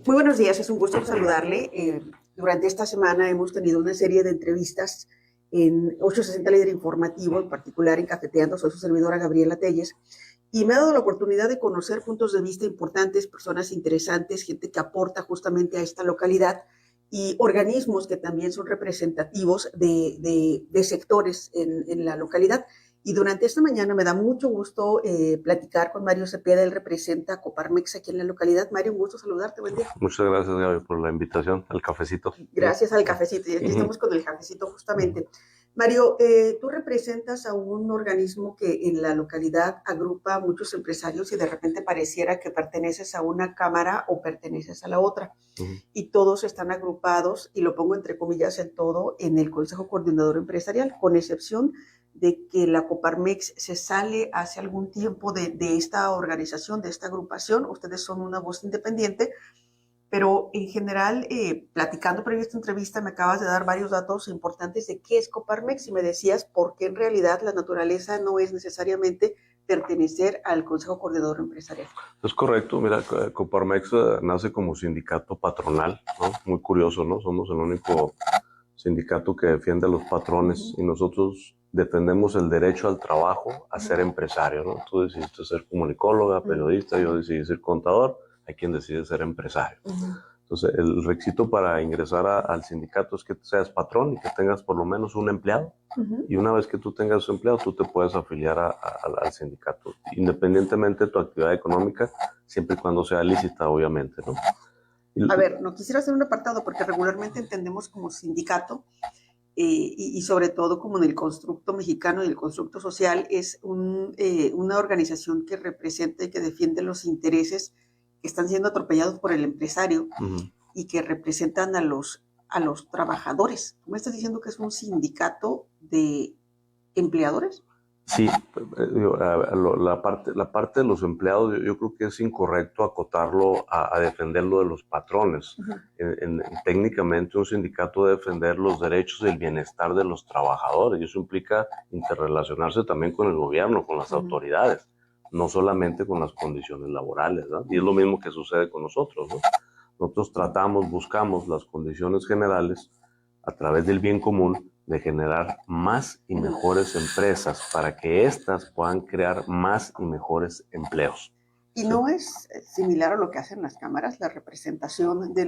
Muy buenos días, es un gusto saludarle. Durante esta semana hemos tenido una serie de entrevistas en 860 Líder Informativo, en particular en Cafeteando. Soy su servidora Gabriela Telles, y me ha dado la oportunidad de conocer puntos de vista importantes, personas interesantes, gente que aporta justamente a esta localidad y organismos que también son representativos de sectores en la localidad. Y durante esta mañana me da mucho gusto platicar con Mario Cepeda. Él representa a Coparmex aquí en la localidad. Mario, un gusto saludarte, buen día. Muchas gracias, Gaby, por la invitación al cafecito. Gracias al cafecito, y aquí estamos con el cafecito justamente. Mario, tú representas a un organismo que en la localidad agrupa a muchos empresarios y de repente pareciera que perteneces a una cámara o perteneces a la otra. Y todos están agrupados, y lo pongo entre comillas en todo, en el Consejo Coordinador Empresarial, con excepción de que la Coparmex se sale hace algún tiempo de esta organización, de esta agrupación. Ustedes son una voz independiente, pero en general, platicando previo a esta entrevista, me acabas de dar varios datos importantes de qué es Coparmex y me decías por qué en realidad la naturaleza no es necesariamente pertenecer al Consejo Coordinador Empresarial. Es correcto, mira, Coparmex nace como sindicato patronal, ¿no? Muy curioso, ¿no? Somos el único sindicato que defiende a los patrones y nosotros defendemos el derecho al trabajo, a ser empresario, ¿no? Tú decidiste ser comunicóloga, periodista, yo decidí ser contador, hay quien decide ser empresario. Entonces, el requisito para ingresar al sindicato es que seas patrón y que tengas por lo menos un empleado. Y una vez que tú tengas un empleado, tú te puedes afiliar al sindicato, independientemente de tu actividad económica, siempre y cuando sea lícita, obviamente, ¿no? A ver, no quisiera hacer un apartado porque regularmente entendemos como sindicato, y sobre todo como en el constructo mexicano y el constructo social, es una organización que representa y que defiende los intereses que están siendo atropellados por el empresario y que representan a los trabajadores. ¿Tú me estás diciendo que es un sindicato de empleadores? Sí, la parte de los empleados, yo creo que es incorrecto acotarlo a defenderlo de los patrones. Técnicamente un sindicato debe defender los derechos y el bienestar de los trabajadores, y eso implica interrelacionarse también con el gobierno, con las autoridades, no solamente con las condiciones laborales, ¿no? Y es lo mismo que sucede con nosotros, ¿no? Nosotros buscamos las condiciones generales a través del bien común, de generar más y mejores empresas para que éstas puedan crear más y mejores empleos. ¿Y no es similar a lo que hacen las cámaras, la representación de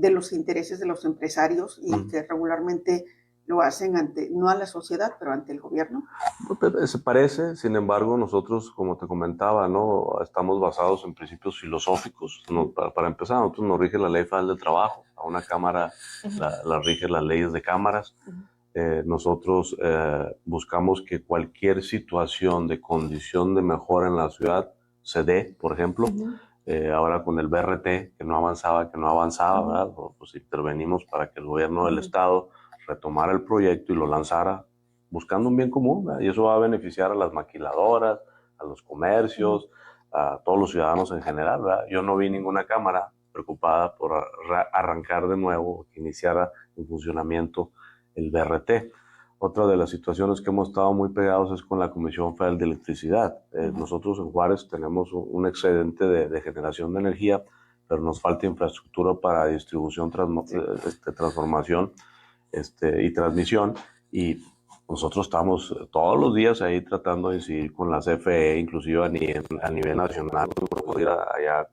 los intereses de los empresarios, y que regularmente lo hacen no a la sociedad, pero ante el gobierno? Se parece, sin embargo, nosotros, como te comentaba, ¿no? Estamos basados en principios filosóficos, ¿no? Para empezar, nosotros nos rige la Ley Federal del Trabajo, a una cámara la rige las leyes de cámaras. Nosotros buscamos que cualquier situación de condición de mejora en la ciudad se dé, por ejemplo. Ahora con el BRT, que no avanzaba, ¿verdad? Pues intervenimos para que el gobierno del estado retomara el proyecto y lo lanzara buscando un bien común, ¿verdad? Y eso va a beneficiar a las maquiladoras, a los comercios, a todos los ciudadanos en general, ¿verdad? Yo no vi ninguna cámara preocupada por arrancar de nuevo, que iniciara en funcionamiento el BRT. Otra de las situaciones que hemos estado muy pegados es con la Comisión Federal de Electricidad. Nosotros en Juárez tenemos un excedente de generación de energía, pero nos falta infraestructura para distribución, transformación y transmisión. Y nosotros estamos todos los días ahí tratando de incidir con la CFE, inclusive a nivel nacional. Por ir allá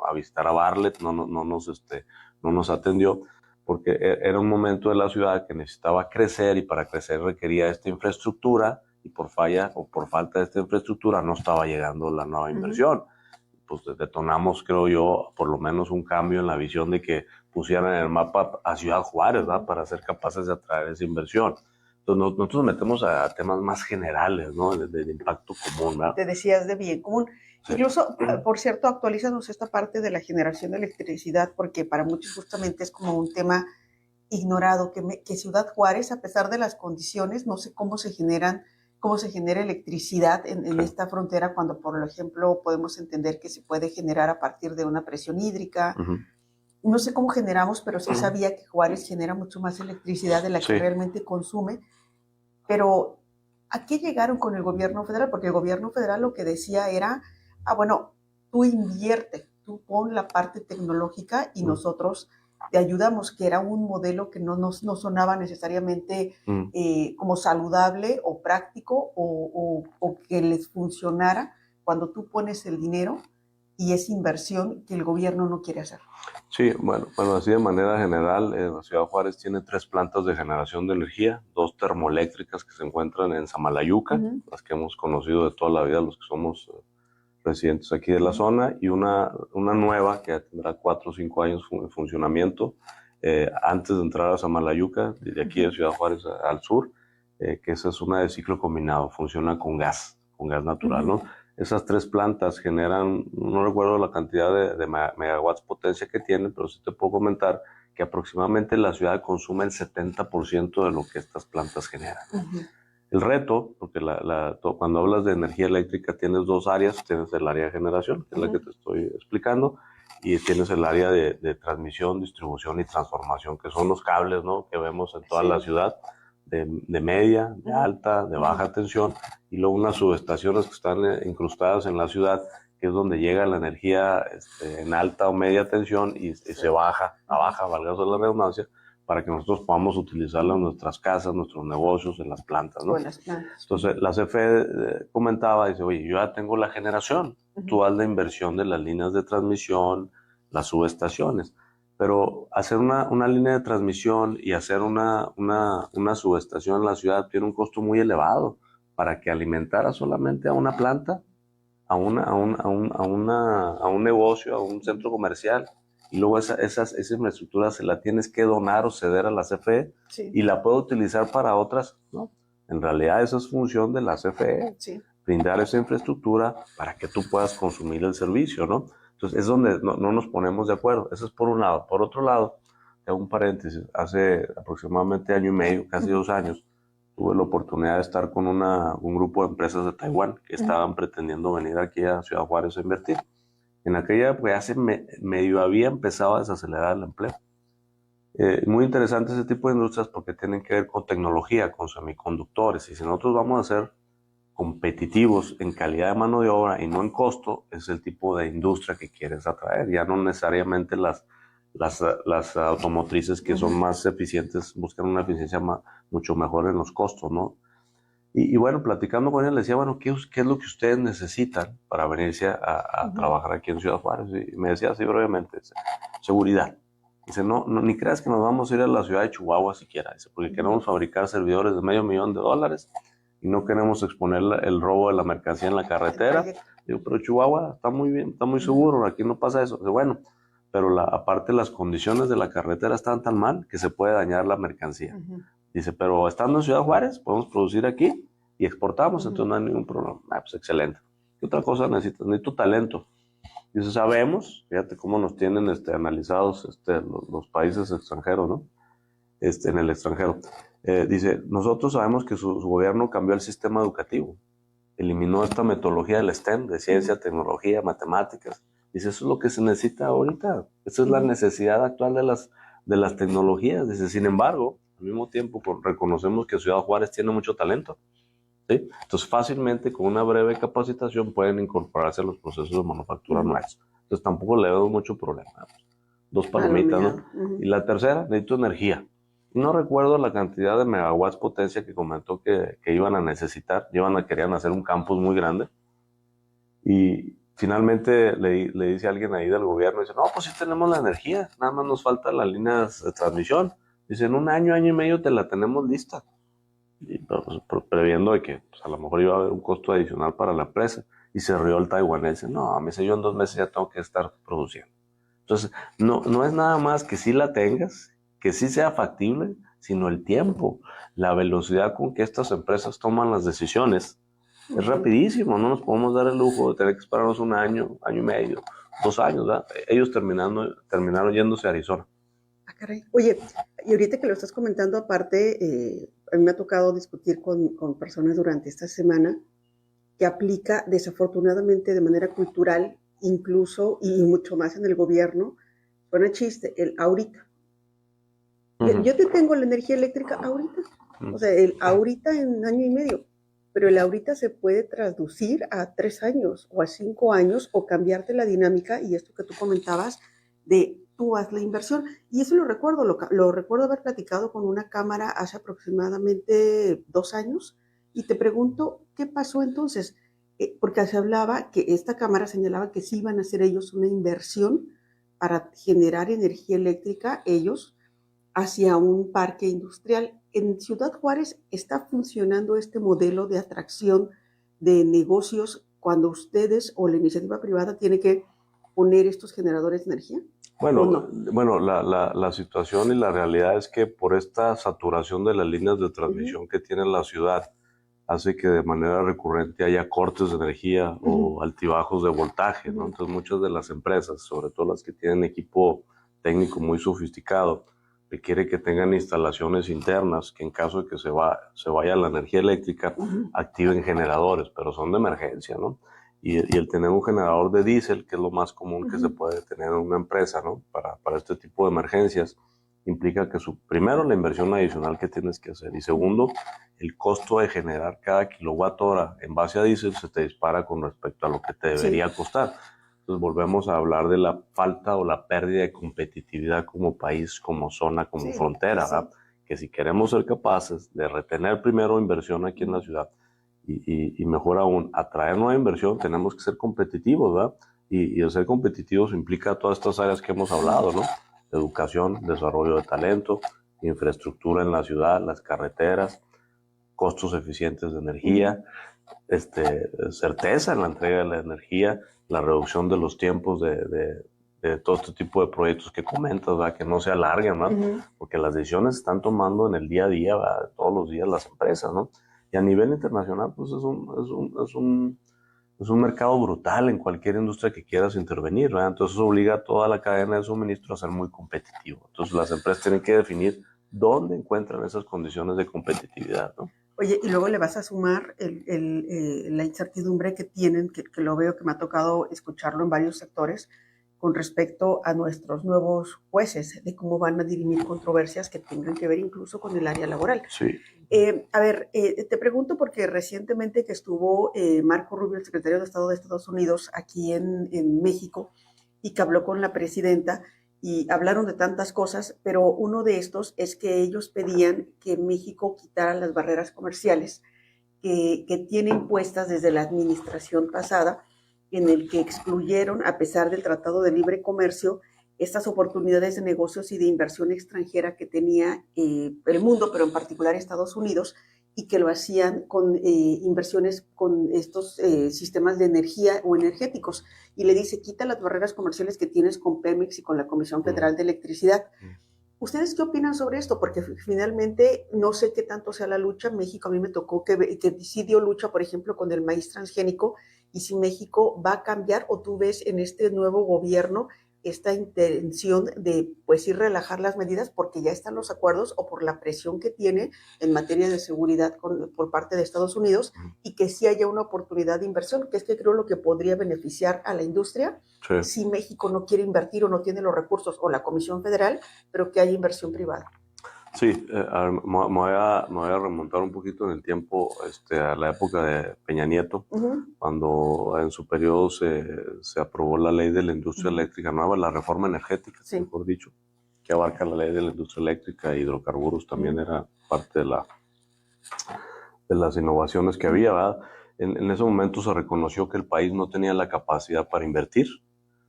a visitar a Bartlett, no nos atendió, porque era un momento de la ciudad que necesitaba crecer, y para crecer requería esta infraestructura, y por falla o por falta de esta infraestructura no estaba llegando la nueva inversión. Pues detonamos, creo yo, por lo menos un cambio en la visión de que pusieran en el mapa a Ciudad Juárez, ¿verdad? Para ser capaces de atraer esa inversión. Entonces nosotros nos metemos a temas más generales, ¿no? De impacto común, ¿verdad? Te decías de bien común. Sí. Incluso, por cierto, actualízanos esta parte de la generación de electricidad, porque para muchos justamente es como un tema ignorado, que Ciudad Juárez, a pesar de las condiciones, no sé cómo se genera electricidad en esta frontera, cuando, por ejemplo, podemos entender que se puede generar a partir de una presión hídrica. No sé cómo generamos, pero sí sabía que Juárez genera mucho más electricidad de la que realmente consume. Pero, ¿a qué llegaron con el gobierno federal? Porque el gobierno federal lo que decía era, bueno, tú invierte, tú pon la parte tecnológica y nosotros te ayudamos, que era un modelo que no sonaba necesariamente como saludable o práctico o que les funcionara cuando tú pones el dinero y es inversión que el gobierno no quiere hacer. Sí, bueno, así de manera general, la Ciudad Juárez tiene 3 plantas de generación de energía, 2 termoeléctricas que se encuentran en Samalayuca, las que hemos conocido de toda la vida los que somos residentes aquí de la zona, y una nueva que ya tendrá 4 o 5 años en funcionamiento, antes de entrar a Samalayuca, de aquí de Ciudad Juárez al sur, que esa es una de ciclo combinado, funciona con gas natural, ¿no? Esas 3 plantas generan, no recuerdo la cantidad de megawatts potencia que tienen, pero sí te puedo comentar que aproximadamente la ciudad consume el 70% de lo que estas plantas generan. El reto, porque cuando hablas de energía eléctrica tienes 2 áreas, tienes el área de generación, que es la que te estoy explicando, y tienes el área de transmisión, distribución y transformación, que son los cables, ¿no?, que vemos en toda la ciudad, de media, de alta, de baja tensión, y luego unas subestaciones que están incrustadas en la ciudad, que es donde llega la energía en alta o media tensión y se baja a baja, valga la redundancia, para que nosotros podamos utilizarla en nuestras casas, nuestros negocios, en las plantas, ¿no? Entonces, la CFE comentaba, dice, oye, yo ya tengo la generación, tú haz la inversión de las líneas de transmisión, las subestaciones, pero hacer una línea de transmisión y hacer una subestación en la ciudad tiene un costo muy elevado para que alimentara solamente a una planta, a un negocio, a un centro comercial, y luego esa infraestructura se la tienes que donar o ceder a la CFE y la puede utilizar para otras, ¿no? En realidad esa es función de la CFE, brindar esa infraestructura para que tú puedas consumir el servicio, ¿no? Entonces es donde no nos ponemos de acuerdo. Eso es por un lado. Por otro lado, hago un paréntesis, hace aproximadamente año y medio, casi 2 años, tuve la oportunidad de estar con un grupo de empresas de Taiwán que estaban pretendiendo venir aquí a Ciudad Juárez a invertir. En aquella época ya medio había empezado a desacelerar el empleo. Muy interesante ese tipo de industrias porque tienen que ver con tecnología, con semiconductores, y si nosotros vamos a ser competitivos en calidad de mano de obra y no en costo, es el tipo de industria que quieres atraer. Ya no necesariamente las automotrices que son más eficientes, buscan una eficiencia mucho mejor en los costos, ¿no? Y bueno, platicando con él, le decía, bueno, ¿qué es lo que ustedes necesitan para venirse a trabajar aquí en Ciudad Juárez? Y me decía así brevemente, seguridad. Dice, no, ni creas que nos vamos a ir a la ciudad de Chihuahua siquiera, dice, porque queremos fabricar servidores de $500,000 y no queremos exponer el robo de la mercancía en la carretera. Digo, pero Chihuahua está muy bien, está muy seguro, aquí no pasa eso. Dice, bueno, pero aparte las condiciones de la carretera están tan mal que se puede dañar la mercancía. Dice, pero estando en Ciudad Juárez, podemos producir aquí y exportamos, entonces no hay ningún problema. Pues excelente. ¿Qué otra cosa necesitas? Necesito talento. Dice, sabemos, fíjate cómo nos tienen analizados los países extranjeros, ¿no? En el extranjero. Dice, nosotros sabemos que su gobierno cambió el sistema educativo, eliminó esta metodología del STEM, de ciencia, tecnología, matemáticas. Dice, eso es lo que se necesita ahorita. Esa es la necesidad actual de las tecnologías. Dice, sin embargo, al mismo tiempo reconocemos que Ciudad Juárez tiene mucho talento, ¿sí? Entonces, fácilmente, con una breve capacitación, pueden incorporarse a los procesos de manufactura nuevos. Entonces, tampoco le veo mucho problema. 2 palomitas, ¿no? Y la tercera, necesito energía. No recuerdo la cantidad de megawatts potencia que comentó que iban a necesitar. Querían hacer un campus muy grande. Y finalmente le dice a alguien ahí del gobierno, dice, no, pues sí tenemos la energía, nada más nos faltan las líneas de transmisión. Dice, en un año y medio te la tenemos lista. Y, pues, previendo de que pues, a lo mejor iba a haber un costo adicional para la empresa. Y se rió el taiwanés. Dice, no, me dice, yo en 2 meses ya tengo que estar produciendo. Entonces, no es nada más que sí la tengas, que sí sea factible, sino el tiempo, la velocidad con que estas empresas toman las decisiones. Es rapidísimo, no nos podemos dar el lujo de tener que esperarnos un año, año y medio, 2 años, ¿verdad? Ellos terminaron yéndose a Arizona. Ah, caray. Oye, y ahorita que lo estás comentando, aparte, a mí me ha tocado discutir con personas durante esta semana que aplica desafortunadamente de manera cultural, incluso y mucho más en el gobierno, suena chiste, el ahorita. Yo te tengo la energía eléctrica ahorita, o sea, el ahorita en año y medio. pero el ahorita se puede traducir a 3 años o a 5 años o cambiarte la dinámica y esto que tú comentabas de tú haz la inversión. Y eso lo recuerdo haber platicado con una cámara hace aproximadamente 2 años y te pregunto, ¿qué pasó entonces? Porque se hablaba que esta cámara señalaba que sí iban a hacer ellos una inversión para generar energía eléctrica ellos hacia un parque industrial. En Ciudad Juárez está funcionando este modelo de atracción de negocios cuando ustedes o la iniciativa privada tiene que poner estos generadores de energía. Bueno, no? Bueno, la situación y la realidad es que por esta saturación de las líneas de transmisión que tiene la ciudad, hace que de manera recurrente haya cortes de energía o altibajos de voltaje, ¿no? Entonces muchas de las empresas, sobre todo las que tienen equipo técnico muy sofisticado, requiere que tengan instalaciones internas que en caso de que se vaya la energía eléctrica, activen generadores, pero son de emergencia, ¿no? Y el tener un generador de diésel, que es lo más común que se puede tener en una empresa, ¿no? Para este tipo de emergencias, implica que primero la inversión adicional que tienes que hacer y segundo, el costo de generar cada kilowatt hora en base a diésel se te dispara con respecto a lo que te debería costar. Entonces volvemos a hablar de la falta o la pérdida de competitividad como país, como zona, como frontera, ¿verdad? Que si queremos ser capaces de retener primero inversión aquí en la ciudad y mejor aún, atraer nueva inversión, tenemos que ser competitivos, ¿verdad? Y el ser competitivos implica todas estas áreas que hemos hablado, ¿no? Educación, desarrollo de talento, infraestructura en la ciudad, las carreteras, costos eficientes de energía, certeza en la entrega de la energía, la reducción de los tiempos de todo este tipo de proyectos que comentas, ¿verdad? Que no se alarguen, ¿no? Porque las decisiones se están tomando en el día a día, ¿verdad? Todos los días las empresas, ¿no? Y a nivel internacional, pues es un mercado brutal en cualquier industria que quieras intervenir, ¿verdad? Entonces eso obliga a toda la cadena de suministro a ser muy competitivo. Entonces las empresas tienen que definir dónde encuentran esas condiciones de competitividad, ¿no? Oye, y luego le vas a sumar la incertidumbre que tienen, que lo veo, que me ha tocado escucharlo en varios sectores, con respecto a nuestros nuevos jueces, de cómo van a dirimir controversias que tengan que ver incluso con el área laboral. Sí. Te pregunto porque recientemente que estuvo Marco Rubio, el secretario de Estado de Estados Unidos, aquí en México, y que habló con la presidenta, y hablaron de tantas cosas, pero uno de estos es que ellos pedían que México quitara las barreras comerciales que tiene impuestas desde la administración pasada, en el que excluyeron, a pesar del Tratado de Libre Comercio, estas oportunidades de negocios y de inversión extranjera que tenía el mundo, pero en particular Estados Unidos, y que lo hacían con inversiones con estos sistemas de energía o energéticos. Y le dice, quita las barreras comerciales que tienes con Pemex y con la Comisión Federal de Electricidad. ¿Ustedes qué opinan sobre esto? Porque finalmente no sé qué tanto sea la lucha. México a mí me tocó que sí dio lucha, por ejemplo, con el maíz transgénico, y si México va a cambiar o tú ves en este nuevo gobierno esta intención de pues ir relajar las medidas porque ya están los acuerdos o por la presión que tiene en materia de seguridad por parte de Estados Unidos, y que sí haya una oportunidad de inversión, que es que creo lo que podría beneficiar a la industria si México no quiere invertir o no tiene los recursos o la Comisión Federal, pero que haya inversión privada. Sí, me voy a remontar un poquito en el tiempo a la época de Peña Nieto, cuando en su periodo se aprobó la ley de la industria eléctrica nueva, la reforma energética, mejor dicho, que abarca la ley de la industria eléctrica e hidrocarburos, también era parte de las innovaciones que había, ¿verdad? En ese momento se reconoció que el país no tenía la capacidad para invertir.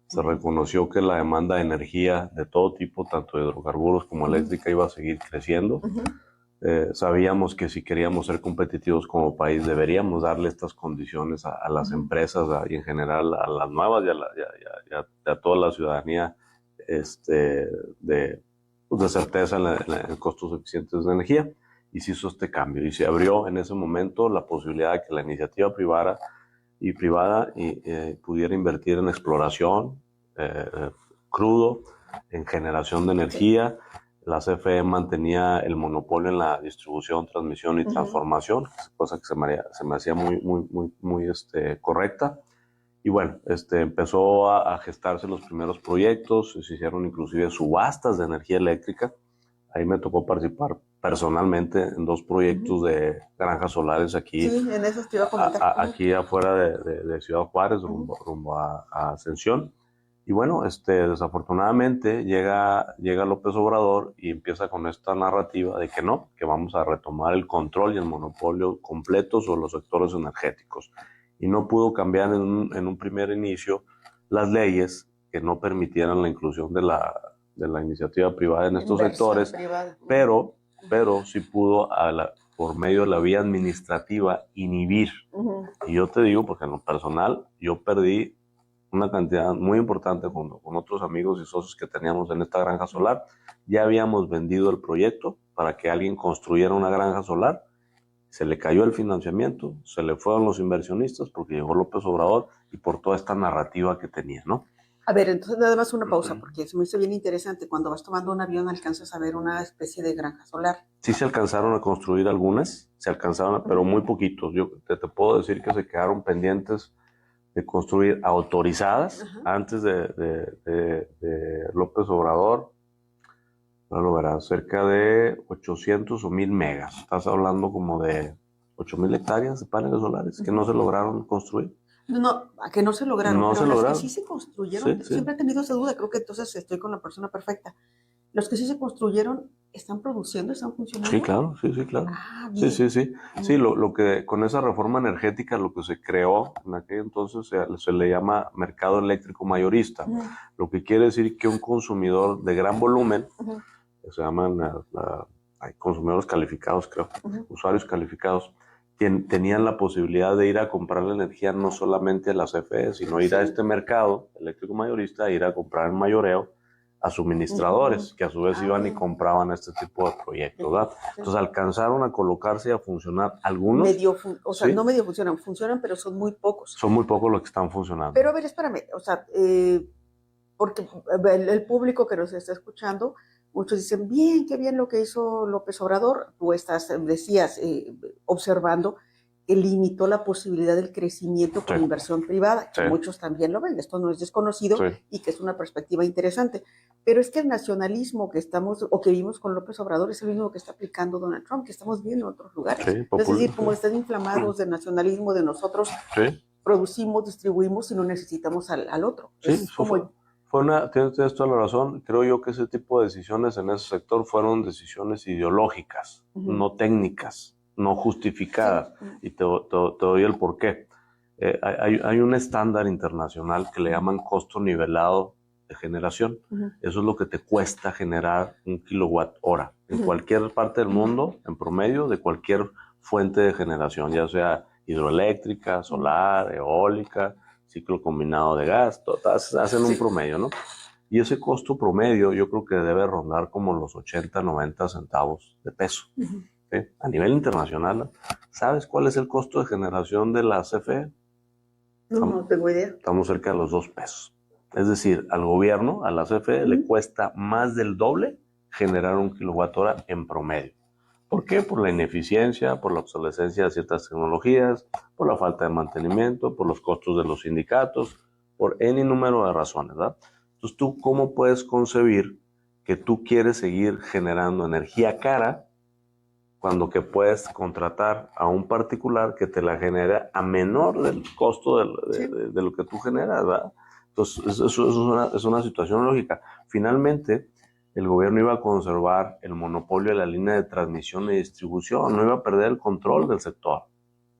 Se reconoció que la demanda de energía de todo tipo, tanto de hidrocarburos como eléctrica, iba a seguir creciendo. Sabíamos que si queríamos ser competitivos como país, deberíamos darle estas condiciones a las empresas y en general a las nuevas y a toda la ciudadanía de certeza en costos eficientes de energía. Y se hizo este cambio y se abrió en ese momento la posibilidad de que la iniciativa privada pudiera invertir en exploración, crudo, en generación de energía. La CFE mantenía el monopolio en la distribución, transmisión y transformación, cosa que se me hacía muy correcta. Y bueno, empezó a gestarse los primeros proyectos, se hicieron inclusive subastas de energía eléctrica. Ahí me tocó participar personalmente en 2 proyectos de granjas solares aquí, Sí, en eso te iba a comentar. aquí afuera de Ciudad Juárez, rumbo a Ascensión. Y bueno, desafortunadamente llega López Obrador y empieza con esta narrativa de que no, que vamos a retomar el control y el monopolio completo sobre los sectores energéticos. Y no pudo cambiar en un primer inicio las leyes que no permitieran la inclusión de la iniciativa privada en estos sectores, pero sí pudo por medio de la vía administrativa inhibir. Y yo te digo, porque en lo personal, yo perdí una cantidad muy importante con otros amigos y socios que teníamos en esta granja solar. Ya habíamos vendido el proyecto para que alguien construyera una granja solar. Se le cayó el financiamiento, se le fueron los inversionistas porque llegó López Obrador y por toda esta narrativa que tenía, ¿no? A ver, entonces nada más una pausa, porque se me hizo bien interesante. Cuando vas tomando un avión alcanzas a ver una especie de granja solar. Sí se alcanzaron a construir algunas, pero muy poquitos. Yo te puedo decir que se quedaron pendientes de construir autorizadas antes de López Obrador. No lo verás, cerca de 800 o 1000 megas. Estás hablando como de 8000 hectáreas de paneles solares que no se lograron construir. No, que no se lograron, no pero se las lograron. que sí se construyeron, siempre he tenido esa duda, creo que entonces estoy con la persona perfecta. Los que sí se construyeron, ¿están produciendo, están funcionando? Sí, claro, claro. Sí, lo que con esa reforma energética lo que se creó en aquel entonces se le llama mercado eléctrico mayorista. Lo que quiere decir que un consumidor de gran volumen, que se llaman hay consumidores calificados, creo, usuarios calificados, tenían la posibilidad de ir a comprar la energía no solamente a la CFE, sino ir a este mercado eléctrico mayorista, ir a comprar en mayoreo a suministradores, que a su vez iban y compraban este tipo de proyectos, ¿verdad? Entonces alcanzaron a colocarse y a funcionar algunos. No medio funcionan, pero son muy pocos. Son muy pocos los que están funcionando. Pero a ver, espérame, porque el público que nos está escuchando, muchos dicen, bien, qué bien lo que hizo López Obrador. Tú decías, observando que limitó la posibilidad del crecimiento con inversión privada, que muchos también lo ven, esto no es desconocido y que es una perspectiva interesante. Pero es que el nacionalismo que vimos con López Obrador es el mismo que está aplicando Donald Trump, que estamos viendo en otros lugares. Es decir, como están inflamados de nacionalismo de nosotros, producimos, distribuimos y no necesitamos al otro. Tienes toda la razón. Creo yo que ese tipo de decisiones en ese sector fueron decisiones ideológicas, no técnicas, no justificadas. Y te doy el porqué. Hay un estándar internacional que le llaman costo nivelado de generación. Eso es lo que te cuesta generar un kilowatt hora en cualquier parte del mundo, en promedio, de cualquier fuente de generación, ya sea hidroeléctrica, solar, eólica, ciclo combinado de gas, todas hacen un promedio, ¿no? Y ese costo promedio yo creo que debe rondar como los 80, 90 centavos de peso. ¿Sí? A nivel internacional, ¿sabes cuál es el costo de generación de la CFE? No tengo idea. Estamos cerca de los 2 pesos. Es decir, al gobierno, a la CFE, le cuesta más del doble generar un kilowatt hora en promedio. ¿Por qué? Por la ineficiencia, por la obsolescencia de ciertas tecnologías, por la falta de mantenimiento, por los costos de los sindicatos, por N número de razones, ¿verdad? Entonces, ¿tú cómo puedes concebir que tú quieres seguir generando energía cara cuando que puedes contratar a un particular que te la genera a menor del costo de lo que tú generas, ¿verdad? Entonces, eso es una situación lógica. Finalmente, el gobierno iba a conservar el monopolio de la línea de transmisión y distribución, no iba a perder el control del sector.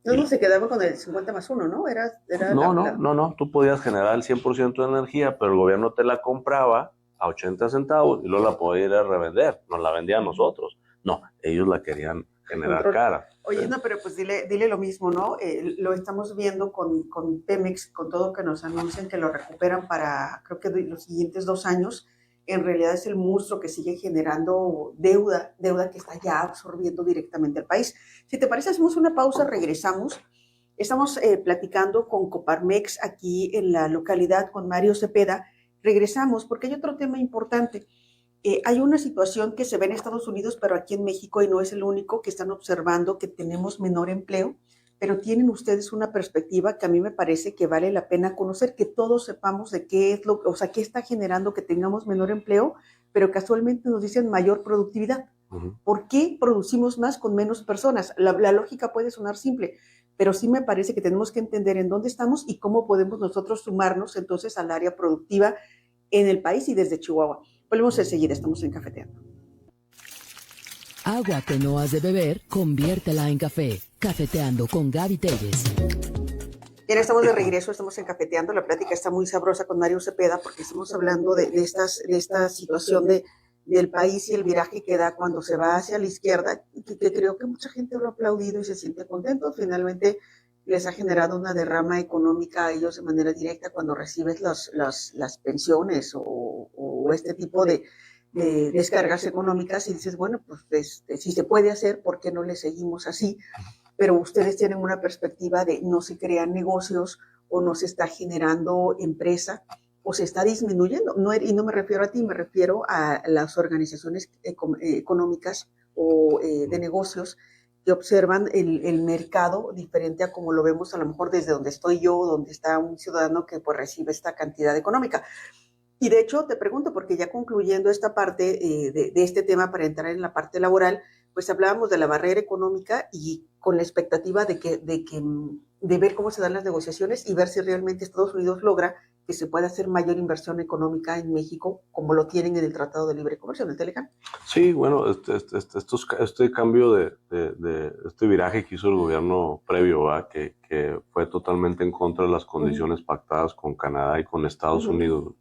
No se quedaba con el 50+1, ¿no? No, tú podías generar el 100% de energía, pero el gobierno te la compraba a 80 centavos y luego la podía ir a revender, nos la vendía a nosotros. No, ellos la querían generar cara. Oye, no, pero pues dile lo mismo, ¿no? Lo estamos viendo con Pemex, con todo que nos anuncian que lo recuperan para, creo que los siguientes 2 años. En realidad es el monstruo que sigue generando deuda que está ya absorbiendo directamente al país. Si te parece, hacemos una pausa, regresamos. Estamos platicando con Coparmex aquí en la localidad con Mario Cepeda. Regresamos porque hay otro tema importante. Hay una situación que se ve en Estados Unidos, pero aquí en México, y no es el único, que están observando que tenemos menor empleo, pero tienen ustedes una perspectiva que a mí me parece que vale la pena conocer, que todos sepamos de qué es qué está generando que tengamos menor empleo, pero casualmente nos dicen mayor productividad. ¿Por qué producimos más con menos personas? La lógica puede sonar simple, pero sí me parece que tenemos que entender en dónde estamos y cómo podemos nosotros sumarnos entonces al área productiva en el país y desde Chihuahua. Volvemos enseguida, estamos en Cafeteando. Agua que no has de beber, conviértela en café. Cafeteando con Gaby Telles. Bien, estamos de regreso, estamos en Cafeteando. La plática está muy sabrosa con Mario Cepeda porque estamos hablando de esta situación del país y el viraje que da cuando se va hacia la izquierda, que creo que mucha gente lo ha aplaudido y se siente contento. Finalmente les ha generado una derrama económica a ellos de manera directa cuando recibes las pensiones o este tipo de descargas económicas y dices, bueno, pues si se puede hacer, ¿por qué no le seguimos así? Pero ustedes tienen una perspectiva de no se crean negocios o no se está generando empresa o se está disminuyendo. Y no me refiero a ti, me refiero a las organizaciones económicas o de negocios que observan el mercado diferente a como lo vemos a lo mejor desde donde estoy yo, donde está un ciudadano que pues recibe esta cantidad económica. Y de hecho te pregunto, porque ya concluyendo esta parte de este tema para entrar en la parte laboral, pues hablábamos de la barrera económica y con la expectativa de ver cómo se dan las negociaciones y ver si realmente Estados Unidos logra que se pueda hacer mayor inversión económica en México, como lo tienen en el Tratado de Libre Comercio, en el Telecán. Sí, bueno, este cambio este viraje que hizo el gobierno previo, ¿va? Que fue totalmente en contra de las condiciones pactadas con Canadá y con Estados Unidos,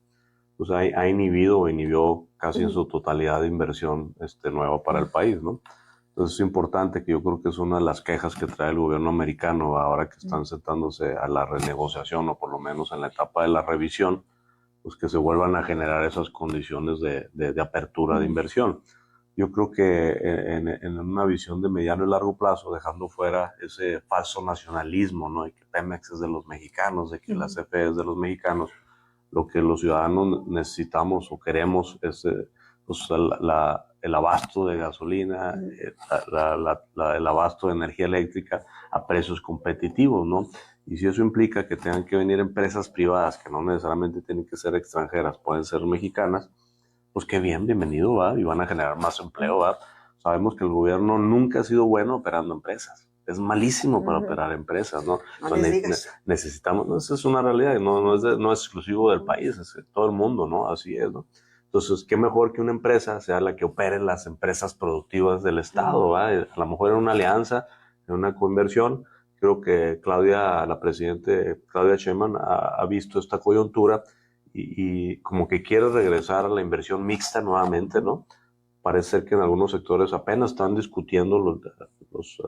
pues inhibió casi en su totalidad de inversión nueva para el país, ¿no? Entonces es importante, que yo creo que es una de las quejas que trae el gobierno americano ahora que están sentándose a la renegociación, o por lo menos en la etapa de la revisión, pues que se vuelvan a generar esas condiciones de apertura de inversión. Yo creo que en una visión de mediano y largo plazo, dejando fuera ese falso nacionalismo, ¿no? De que Pemex es de los mexicanos, de que la CFE es de los mexicanos, lo que los ciudadanos necesitamos o queremos es pues el abasto de gasolina, el abasto de energía eléctrica a precios competitivos, ¿no? Y si eso implica que tengan que venir empresas privadas, que no necesariamente tienen que ser extranjeras, pueden ser mexicanas, pues qué bien, bienvenido, ¿va? Y van a generar más empleo, ¿va? Sabemos que el gobierno nunca ha sido bueno operando empresas. Es malísimo para operar empresas, ¿no? No les digas. Necesitamos, no, esa es una realidad, no es exclusivo del país, es de todo el mundo, ¿no? Así es, ¿no? Entonces, qué mejor que una empresa sea la que opere las empresas productivas del Estado, ¿va? A lo mejor en una alianza, en una coinversión. Creo que la presidente Claudia Sheinbaum ha visto esta coyuntura y como que quiere regresar a la inversión mixta nuevamente, ¿no? Parece ser que en algunos sectores apenas están discutiendo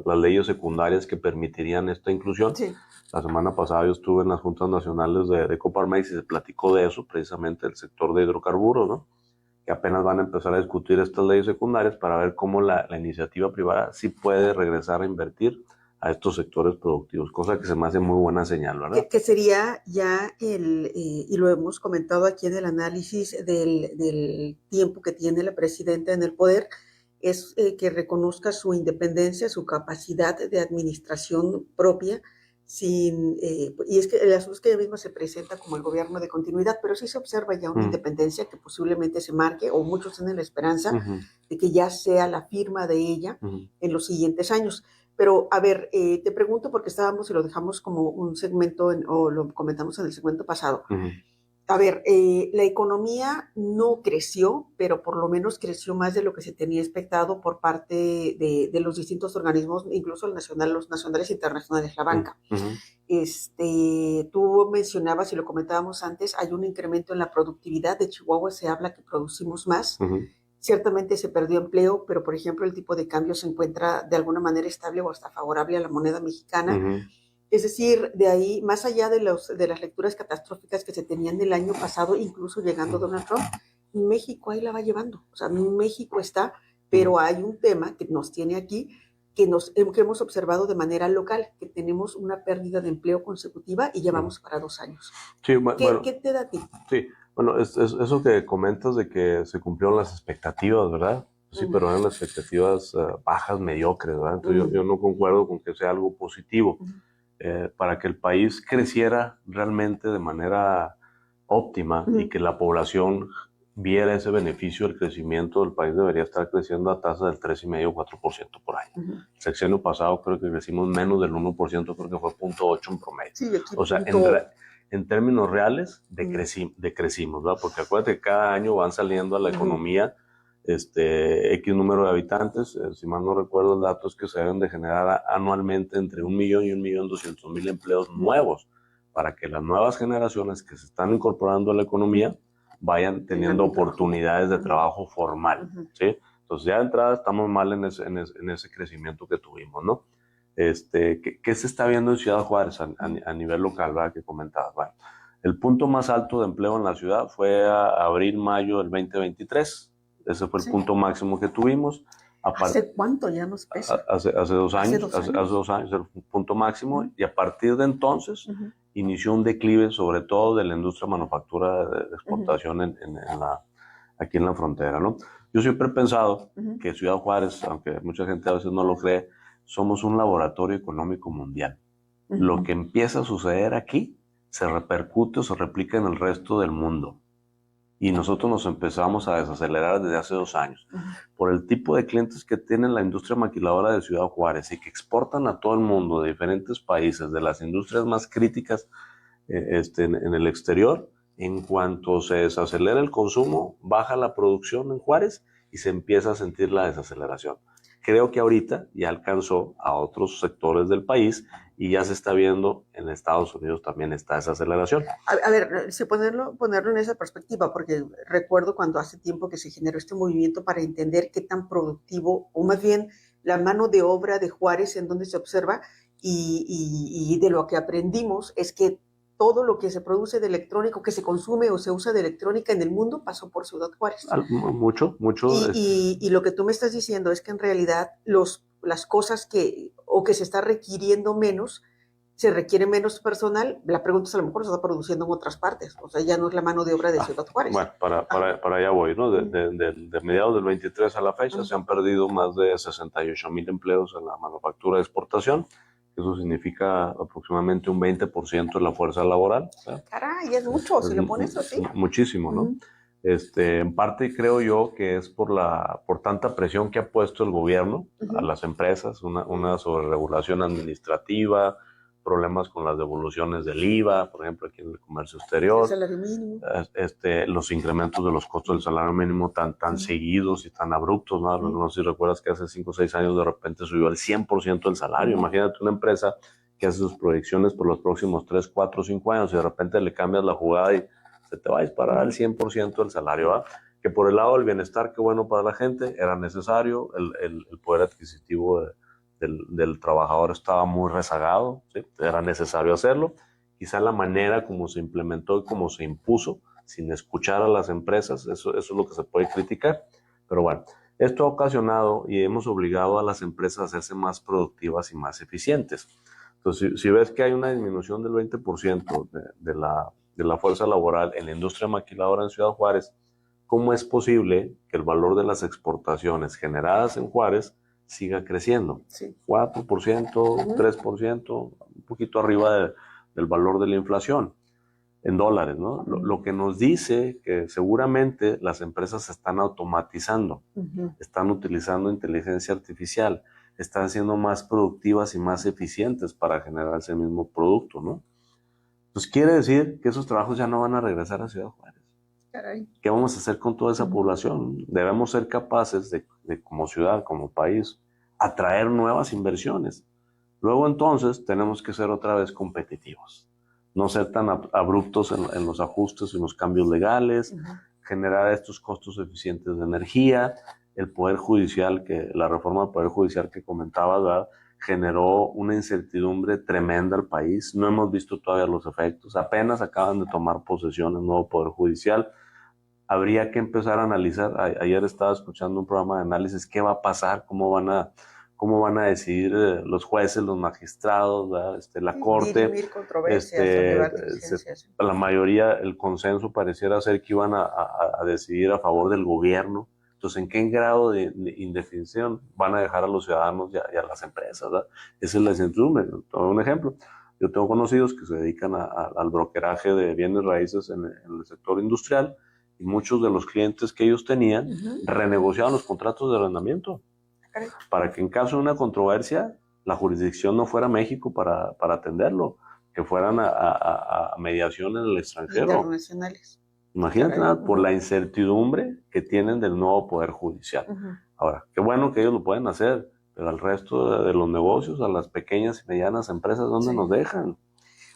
las leyes secundarias que permitirían esta inclusión. Sí. La semana pasada yo estuve en las juntas nacionales de Coparmex y se platicó de eso, precisamente el sector de hidrocarburos, ¿no? Que apenas van a empezar a discutir estas leyes secundarias para ver cómo la iniciativa privada sí puede regresar a invertir a estos sectores productivos, cosa que se me hace muy buena señal, ¿verdad? Que sería ya y lo hemos comentado aquí en el análisis del tiempo que tiene la presidenta en el poder, es que reconozca su independencia, su capacidad de administración propia, y es que el asunto es que ella misma se presenta como el gobierno de continuidad, pero sí se observa ya una independencia que posiblemente se marque, o muchos tienen la esperanza de que ya sea la firma de ella en los siguientes años. Pero, a ver, te pregunto porque estábamos y lo dejamos como un segmento, o lo comentamos en el segmento pasado. A ver, la economía no creció, pero por lo menos creció más de lo que se tenía expectado por parte de los distintos organismos, incluso los nacionales e internacionales, la banca. Tú mencionabas y lo comentábamos antes, hay un incremento en la productividad de Chihuahua, se habla que producimos más. Ciertamente se perdió empleo, pero por ejemplo el tipo de cambio se encuentra de alguna manera estable o hasta favorable a la moneda mexicana. Es decir, de ahí, más allá de las lecturas catastróficas que se tenían el año pasado, incluso llegando Donald Trump, México ahí la va llevando. O sea, México está, pero hay un tema que nos tiene aquí, que hemos observado de manera local, que tenemos una pérdida de empleo consecutiva y llevamos para 2 años. Sí, ¿Qué te da a ti? Sí, bueno, eso que comentas de que se cumplieron las expectativas, ¿verdad? Sí, pero eran las expectativas bajas, mediocres, ¿verdad? Entonces yo no concuerdo con que sea algo positivo. Para que el país creciera realmente de manera óptima y que la población viera ese beneficio del crecimiento, el país debería estar creciendo a tasa del 3,5-4% por año. Ujú. El sexenio pasado creo que crecimos menos del 1%, creo que fue 0,8 en promedio. Sí, aquí O sea, en términos reales, decrecimos, ¿verdad? Porque acuérdate que cada año van saliendo a la economía X número de habitantes. Si mal no recuerdo, el dato es que se deben de generar anualmente entre 1 millón y 1.200.000 empleos nuevos para que las nuevas generaciones que se están incorporando a la economía vayan teniendo oportunidades de trabajo formal, ¿sí? Entonces ya de entrada estamos mal en ese crecimiento que tuvimos, ¿no? ¿Qué se está viendo en Ciudad Juárez a nivel local, ¿verdad? Que comentabas. Bueno, el punto más alto de empleo en la ciudad fue a abril-mayo del 2023. Ese fue el punto máximo que tuvimos. ¿Hace cuánto ya nos pesa? Hace 2 años. Hace 2 años el punto máximo. Y a partir de entonces inició un declive, sobre todo de la industria manufactura de exportación aquí en la frontera, ¿no? Yo siempre he pensado que Ciudad Juárez, aunque mucha gente a veces no lo cree, somos un laboratorio económico mundial. Lo que empieza a suceder aquí se repercute o se replica en el resto del mundo. Y nosotros nos empezamos a desacelerar desde hace 2 años. Por el tipo de clientes que tiene la industria maquiladora de Ciudad Juárez y que exportan a todo el mundo de diferentes países, de las industrias más críticas en el exterior, en cuanto se desacelera el consumo, baja la producción en Juárez y se empieza a sentir la desaceleración. Creo que ahorita ya alcanzó a otros sectores del país y ya se está viendo en Estados Unidos también esta desaceleración. A ver, ponerlo en esa perspectiva, porque recuerdo cuando hace tiempo que se generó este movimiento para entender qué tan productivo, o más bien la mano de obra de Juárez en donde se observa, y de lo que aprendimos es que todo lo que se produce de electrónico, que se consume o se usa de electrónica en el mundo, pasó por Ciudad Juárez. Mucho. Y lo que tú me estás diciendo es que en realidad las cosas que se está requiriendo menos, se requiere menos personal. La pregunta es, a lo mejor se está produciendo en otras partes. O sea, ya no es la mano de obra de Ciudad Juárez. Bueno, para allá voy, ¿no? De mediados del 23 a la fecha se han perdido más de 68,000 empleos en la manufactura de exportación. Eso significa aproximadamente un 20% de la fuerza laboral. ¿Sí? Caray, es mucho, si lo pones así. Muchísimo, ¿no? En parte creo yo que es por tanta presión que ha puesto el gobierno a las empresas, una sobreregulación administrativa, problemas con las devoluciones del IVA, por ejemplo, aquí en el comercio exterior, el salario mínimo, los incrementos de los costos del salario mínimo tan seguidos y tan abruptos, ¿no? No sé si recuerdas que hace 5 o 6 años de repente subió al 100% el salario. Imagínate una empresa que hace sus proyecciones por los próximos 3, 4, 5 años y de repente le cambias la jugada y se te va a disparar al 100% el salario, ¿va? Que por el lado del bienestar, qué bueno para la gente, era necesario, el poder adquisitivo del trabajador estaba muy rezagado, ¿sí? Era necesario hacerlo. Quizá la manera como se implementó y como se impuso, sin escuchar a las empresas, eso es lo que se puede criticar. Pero bueno, esto ha ocasionado y hemos obligado a las empresas a hacerse más productivas y más eficientes. Entonces, si ves que hay una disminución del 20% de la fuerza laboral en la industria maquiladora en Ciudad Juárez, ¿cómo es posible que el valor de las exportaciones generadas en Juárez siga creciendo? Sí. 4%, 3%, un poquito arriba del valor de la inflación en dólares, ¿no? Lo que nos dice que seguramente las empresas se están automatizando, están utilizando inteligencia artificial, están siendo más productivas y más eficientes para generar ese mismo producto, ¿no? Pues quiere decir que esos trabajos ya no van a regresar a Ciudad Juárez. Caray. ¿Qué vamos a hacer con toda esa población? Debemos ser capaces de como ciudad, como país, atraer nuevas inversiones. Luego entonces tenemos que ser otra vez competitivos, no ser tan abruptos en los ajustes, en los cambios legales, generar estos costos eficientes de energía. El Poder Judicial, la reforma del Poder Judicial que comentabas, ¿verdad?, generó una incertidumbre tremenda al país. No hemos visto todavía los efectos. Apenas acaban de tomar posesión el nuevo Poder Judicial. Habría que empezar a analizar. Ayer estaba escuchando un programa de análisis. ¿Qué va a pasar? ¿Cómo van a decidir los jueces, los magistrados, la corte? Dirimir controversias, la mayoría, el consenso pareciera ser que iban a decidir a favor del gobierno. Entonces, ¿en qué grado de indefinición van a dejar a los ciudadanos y a las empresas, ¿verdad? Esa es la incertidumbre. Tomo un ejemplo. Yo tengo conocidos que se dedican al brokeraje de bienes raíces en el sector industrial y muchos de los clientes que ellos tenían renegociaban los contratos de arrendamiento para que en caso de una controversia la jurisdicción no fuera México para atenderlo, que fueran a mediación en el extranjero. Internacionales. Imagínate nada por la incertidumbre que tienen del nuevo Poder Judicial. Ahora, qué bueno que ellos lo pueden hacer, pero al resto de los negocios, a las pequeñas y medianas empresas, ¿dónde nos dejan?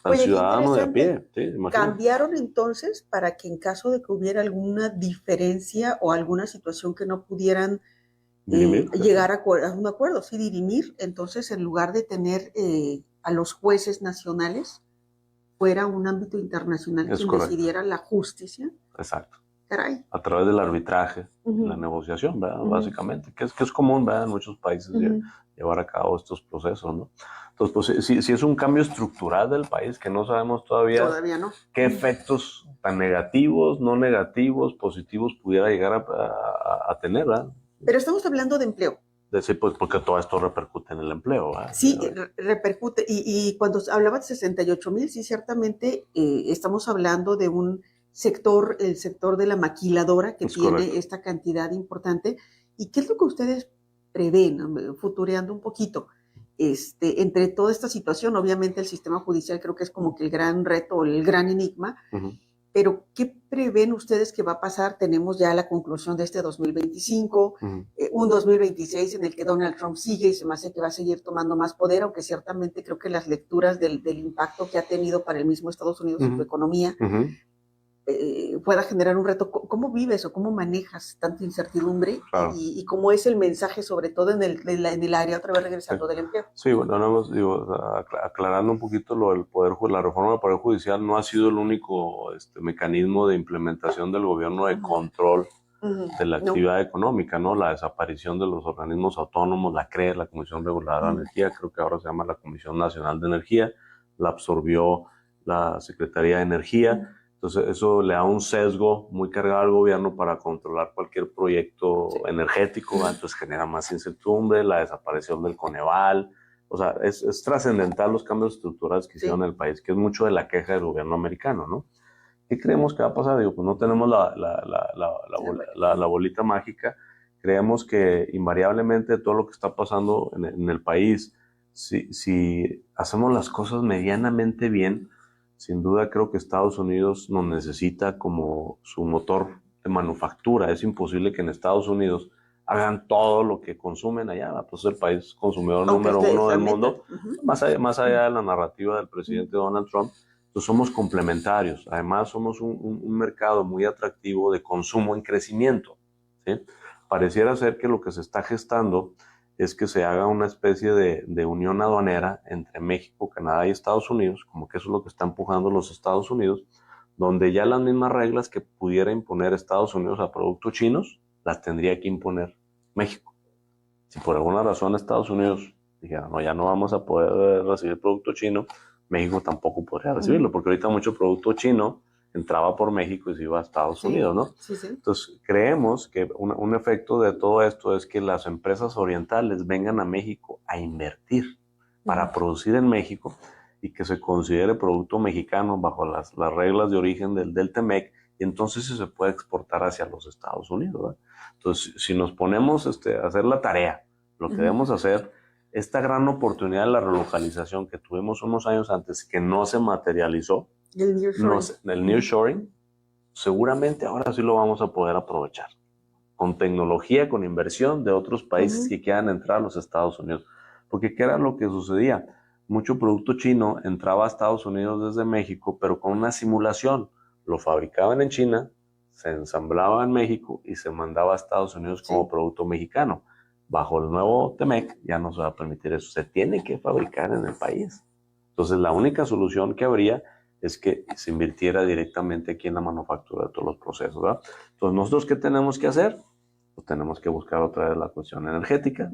Al ciudadano de a pie. Sí, ¿cambiaron entonces para que en caso de que hubiera alguna diferencia o alguna situación que no pudieran llegar a un acuerdo, sí, dirimir, entonces en lugar de tener a los jueces nacionales, fuera un ámbito internacional quien decidiera la justicia? Exacto. Caray. A través del arbitraje, la negociación, ¿verdad? Básicamente, que es común, ¿verdad? En muchos países llevar a cabo estos procesos, ¿no? Entonces, pues sí es un cambio estructural del país que no sabemos todavía no. qué efectos tan negativos, no negativos, positivos pudiera llegar a tener, ¿verdad? Pero estamos hablando de empleo. Sí, pues porque todo esto repercute en el empleo, ¿verdad? Sí, repercute. Y cuando hablaba de 68,000, sí, ciertamente estamos hablando de un sector, el sector de la maquiladora que tiene esta cantidad importante. ¿Y qué es lo que ustedes prevén, futureando un poquito? Entre toda esta situación, obviamente el sistema judicial creo que es como que el gran reto, el gran enigma, pero ¿qué prevén ustedes que va a pasar? Tenemos ya la conclusión de este 2025, un 2026 en el que Donald Trump sigue y se me hace que va a seguir tomando más poder, aunque ciertamente creo que las lecturas del impacto que ha tenido para el mismo Estados Unidos en su economía pueda generar un reto. ¿Cómo vives o cómo manejas tanta incertidumbre? Claro. Y cómo es el mensaje, sobre todo en el área, otra vez regresando del empleo. Sí, bueno, aclarando un poquito lo del la reforma del Poder Judicial no ha sido el único mecanismo de implementación del gobierno de control de la actividad económica, ¿no? La desaparición de los organismos autónomos, la CRE, la Comisión Reguladora de Energía, creo que ahora se llama la Comisión Nacional de Energía, la absorbió la Secretaría de Energía. Entonces eso le da un sesgo muy cargado al gobierno para controlar cualquier proyecto energético, entonces genera más incertidumbre, la desaparición del Coneval, o sea, es trascendental los cambios estructurales que hicieron en el país, que es mucho de la queja del gobierno americano, ¿no? ¿Qué creemos que va a pasar? Digo, pues no tenemos la bolita mágica, creemos que invariablemente todo lo que está pasando en el país, si hacemos las cosas medianamente bien, sin duda creo que Estados Unidos nos necesita como su motor de manufactura. Es imposible que en Estados Unidos hagan todo lo que consumen allá. Pues es el país consumidor número uno del mundo, más allá de la narrativa del presidente Donald Trump. Entonces somos complementarios. Además somos un mercado muy atractivo de consumo en crecimiento, ¿sí? Pareciera ser que lo que se está gestando es que se haga una especie de unión aduanera entre México, Canadá y Estados Unidos, como que eso es lo que está empujando los Estados Unidos, donde ya las mismas reglas que pudiera imponer Estados Unidos a productos chinos, las tendría que imponer México. Si por alguna razón Estados Unidos dijera, no, ya no vamos a poder recibir producto chino, México tampoco podría recibirlo, porque ahorita mucho producto chino entraba por México y se iba a Estados Unidos, ¿no? Sí. Entonces, creemos que un efecto de todo esto es que las empresas orientales vengan a México a invertir para producir en México y que se considere producto mexicano bajo las reglas de origen del TEMEC, y entonces se puede exportar hacia los Estados Unidos, ¿verdad? Entonces, si nos ponemos a hacer la tarea, lo que debemos hacer, esta gran oportunidad de la relocalización que tuvimos unos años antes, que no se materializó, el nearshoring, seguramente ahora sí lo vamos a poder aprovechar con tecnología, con inversión de otros países que quieran entrar a los Estados Unidos. Porque ¿qué era lo que sucedía? Mucho producto chino entraba a Estados Unidos desde México, pero con una simulación. Lo fabricaban en China, se ensamblaba en México y se mandaba a Estados Unidos como producto mexicano. Bajo el nuevo TEMEC ya no se va a permitir eso. Se tiene que fabricar en el país. Entonces la única solución que habría es que se invirtiera directamente aquí en la manufactura de todos los procesos, ¿verdad? Entonces, ¿nosotros qué tenemos que hacer? Pues tenemos que buscar otra vez la cuestión energética,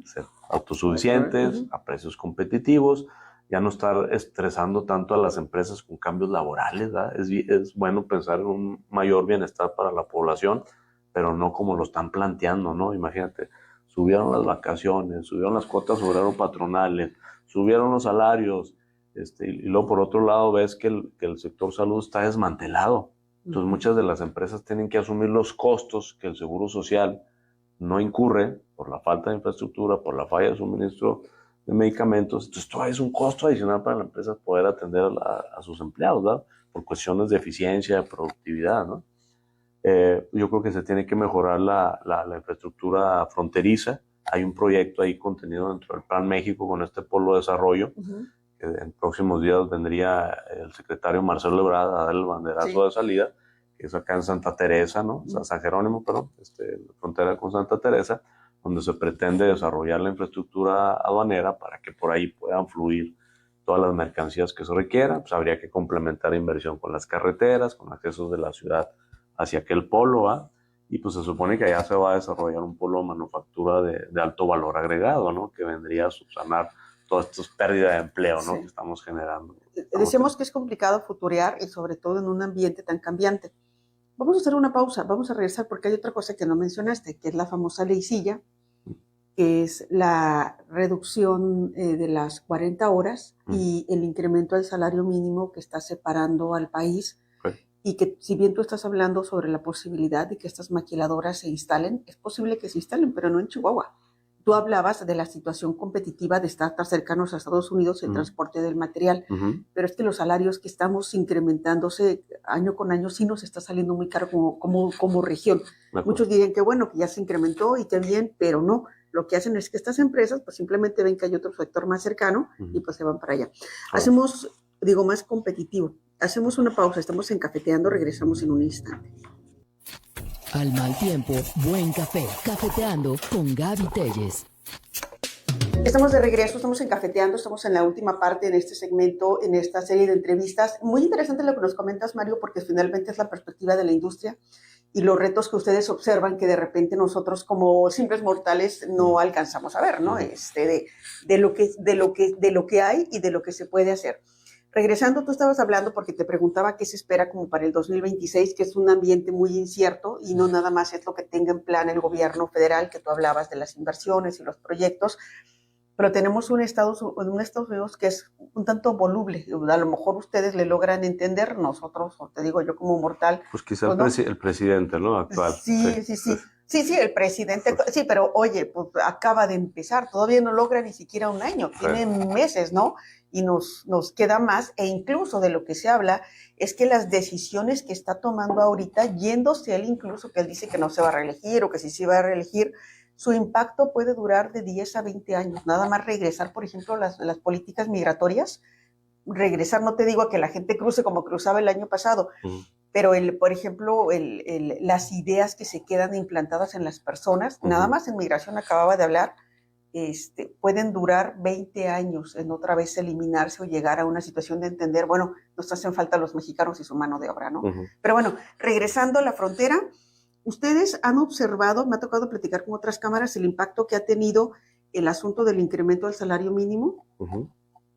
ser autosuficientes, a precios competitivos, ya no estar estresando tanto a las empresas con cambios laborales, ¿verdad? Es bueno pensar en un mayor bienestar para la población, pero no como lo están planteando, ¿no? Imagínate, subieron las vacaciones, subieron las cuotas obrero-patronales, subieron los salarios, y luego por otro lado ves que el sector salud está desmantelado. Entonces muchas de las empresas tienen que asumir los costos que el Seguro Social no incurre por la falta de infraestructura, por la falla de suministro de medicamentos. Entonces todo es un costo adicional para la empresa poder atender a sus empleados, ¿verdad? Por cuestiones de eficiencia, de productividad, ¿no? Yo creo que se tiene que mejorar la infraestructura fronteriza. Hay un proyecto ahí contenido dentro del Plan México con este polo de desarrollo, que en próximos días vendría el secretario Marcelo Ebrard a dar el banderazo de salida, que es acá en Santa Teresa, ¿no? San Jerónimo, perdón, la frontera con Santa Teresa, donde se pretende desarrollar la infraestructura aduanera para que por ahí puedan fluir todas las mercancías que se requieran. Pues habría que complementar inversión con las carreteras, con accesos de la ciudad hacia aquel polo, ¿va? Y pues se supone que allá se va a desarrollar un polo de manufactura de alto valor agregado, ¿no? Que vendría a subsanar todas estas pérdidas de empleo, ¿no? Que estamos generando. Decimos que es complicado futurear y sobre todo en un ambiente tan cambiante. Vamos a hacer una pausa, vamos a regresar porque hay otra cosa que no mencionaste, que es la famosa ley Silla, que es la reducción de las 40 horas y el incremento del salario mínimo que está separando al país. Y que si bien tú estás hablando sobre la posibilidad de que estas maquiladoras se instalen, es posible que se instalen, pero no en Chihuahua. Tú hablabas de la situación competitiva de estar tan cercanos a Estados Unidos, el transporte del material, pero es que los salarios que estamos incrementándose año con año sí nos está saliendo muy caro como región. Muchos dirían que bueno, que ya se incrementó y que bien, pero no. Lo que hacen es que estas empresas pues simplemente ven que hay otro sector más cercano y pues se van para allá. Hacemos, más competitivo. Hacemos una pausa, estamos en Cafeteando, regresamos en un instante. Al mal tiempo, buen café. Cafeteando con Gaby Telles. Estamos de regreso, estamos en Cafeteando, estamos en la última parte de este segmento, en esta serie de entrevistas. Muy interesante lo que nos comentas, Mario, porque finalmente es la perspectiva de la industria y los retos que ustedes observan que de repente nosotros como simples mortales no alcanzamos a ver, ¿no? De lo que hay y de lo que se puede hacer. Regresando, tú estabas hablando porque te preguntaba qué se espera como para el 2026, que es un ambiente muy incierto y no nada más es lo que tenga en plan el gobierno federal, que tú hablabas de las inversiones y los proyectos, pero tenemos un Estados Unidos que es un tanto voluble. A lo mejor ustedes le logran entender, nosotros, o te digo yo como mortal. Pues quizá pues el presidente, ¿no? Actual. Sí, el presidente, sí, pero oye, pues acaba de empezar, todavía no logra ni siquiera un año, tiene meses, ¿no? Y nos queda más, e incluso de lo que se habla es que las decisiones que está tomando ahorita, yéndose él incluso, que él dice que no se va a reelegir o que si se va a reelegir, su impacto puede durar de 10 a 20 años, nada más regresar, por ejemplo, las políticas migratorias, regresar, no te digo a que la gente cruce como cruzaba el año pasado, pero por ejemplo, las ideas que se quedan implantadas en las personas, nada más en migración acababa de hablar, pueden durar 20 años en otra vez eliminarse o llegar a una situación de entender, bueno, nos hacen falta los mexicanos y su mano de obra, ¿no? Pero bueno, regresando a la frontera, ustedes han observado, me ha tocado platicar con otras cámaras, el impacto que ha tenido el asunto del incremento del salario mínimo.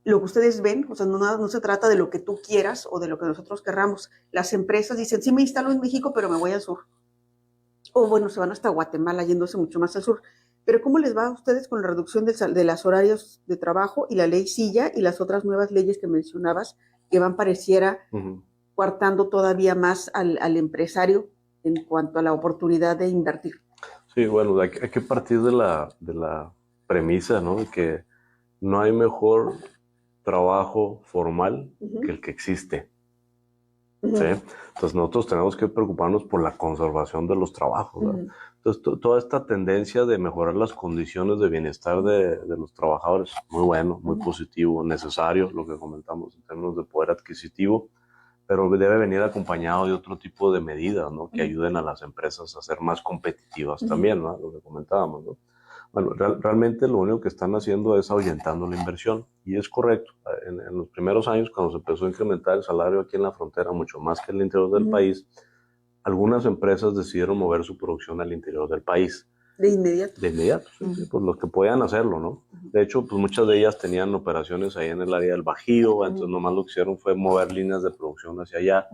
Lo que ustedes ven, o sea, no se trata de lo que tú quieras o de lo que nosotros querramos. Las empresas dicen, sí me instalo en México, pero me voy al sur. O bueno, se van hasta Guatemala, yéndose mucho más al sur. Pero ¿cómo les va a ustedes con la reducción de las horarios de trabajo y la ley Silla y las otras nuevas leyes que mencionabas que van, pareciera, coartando todavía más al empresario en cuanto a la oportunidad de invertir? Sí, bueno, hay que partir de la premisa, ¿no? De que no hay mejor trabajo formal que el que existe. ¿Sí? Entonces nosotros tenemos que preocuparnos por la conservación de los trabajos, ¿no? Entonces toda esta tendencia de mejorar las condiciones de bienestar de los trabajadores, muy bueno, muy positivo, necesario, lo que comentamos en términos de poder adquisitivo, pero debe venir acompañado de otro tipo de medidas, ¿no? Que ayuden a las empresas a ser más competitivas también, ¿no? Lo que comentábamos, ¿no? Bueno, realmente lo único que están haciendo es ahuyentando la inversión, y es correcto. En los primeros años, cuando se empezó a incrementar el salario aquí en la frontera, mucho más que en el interior del país, algunas empresas decidieron mover su producción al interior del país. De inmediato. De inmediato, sí, pues los que podían hacerlo, ¿no? De hecho, pues muchas de ellas tenían operaciones ahí en el área del Bajío, entonces nomás lo que hicieron fue mover líneas de producción hacia allá.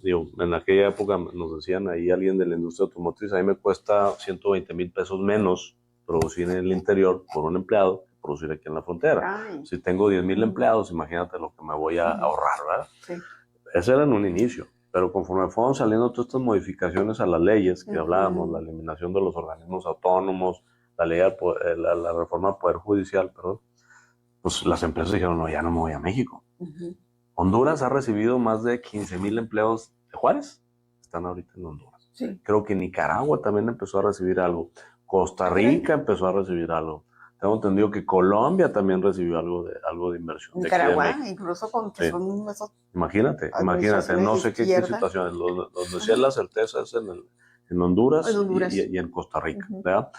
Digo, en aquella época nos decían ahí alguien de la industria automotriz, a mí me cuesta 120,000 pesos menos producir en el interior por un empleado que producir aquí en la frontera. Ay. Si tengo 10,000 empleados, imagínate lo que me voy a ahorrar, ¿verdad? Sí. Ese era en un inicio. Pero conforme fueron saliendo todas estas modificaciones a las leyes que hablábamos, la eliminación de los organismos autónomos, la ley la reforma al Poder Judicial, perdón, pues las empresas dijeron, no, ya no me voy a México. Honduras ha recibido más de 15,000 empleos de Juárez, están ahorita en Honduras. Sí. Creo que Nicaragua también empezó a recibir algo. Costa Rica empezó a recibir algo. Tengo entendido que Colombia también recibió algo de inversión. Nicaragua, incluso con que son esos... Imagínate, no sé qué situaciones. Donde decía la certeza es en Honduras, y en Costa Rica, ¿verdad?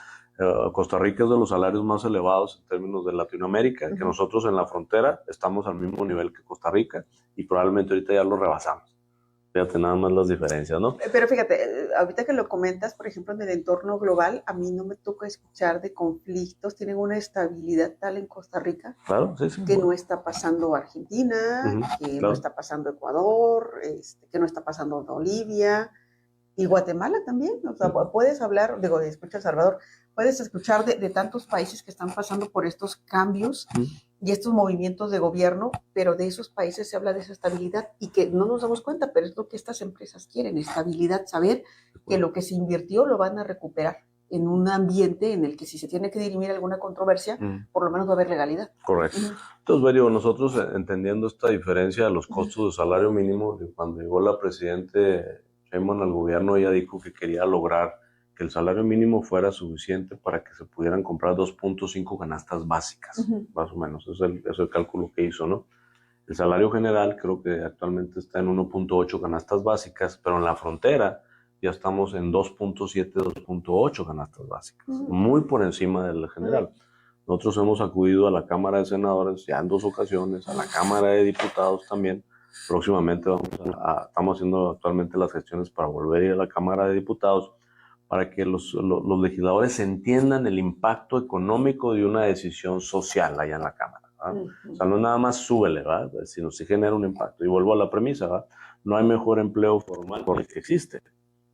Costa Rica es de los salarios más elevados en términos de Latinoamérica, que nosotros en la frontera estamos al mismo nivel que Costa Rica y probablemente ahorita ya lo rebasamos. Fíjate nada más las diferencias, ¿no? Pero fíjate, ahorita que lo comentas, por ejemplo, en el entorno global, a mí no me toca escuchar de conflictos, tienen una estabilidad tal en Costa Rica, claro, que no está pasando Argentina, que no está pasando Ecuador, que no está pasando Bolivia, y Guatemala también. O sea, puedes hablar, escucha El Salvador, puedes escuchar de tantos países que están pasando por estos cambios y estos movimientos de gobierno, pero de esos países se habla de esa estabilidad y que no nos damos cuenta, pero es lo que estas empresas quieren, estabilidad, saber que lo que se invirtió lo van a recuperar en un ambiente en el que si se tiene que dirimir alguna controversia, por lo menos va a haber legalidad. Correcto. Entonces, Berio, nosotros entendiendo esta diferencia de los costos de salario mínimo, cuando llegó la presidente Sheinbaum al gobierno, ella dijo que quería lograr que el salario mínimo fuera suficiente para que se pudieran comprar 2.5 canastas básicas, más o menos. Es el cálculo que hizo, ¿no? El salario general creo que actualmente está en 1.8 canastas básicas, pero en la frontera ya estamos en 2.7, 2.8 canastas básicas, muy por encima del general. Nosotros hemos acudido a la Cámara de Senadores ya en 2 ocasiones, a la Cámara de Diputados también. Próximamente estamos haciendo actualmente las gestiones para volver a ir a la Cámara de Diputados para que los legisladores entiendan el impacto económico de una decisión social allá en la Cámara. O sea, no nada más súbele, ¿verdad? Sino sí genera un impacto. Y vuelvo a la premisa, ¿verdad? No hay mejor empleo formal que el que existe.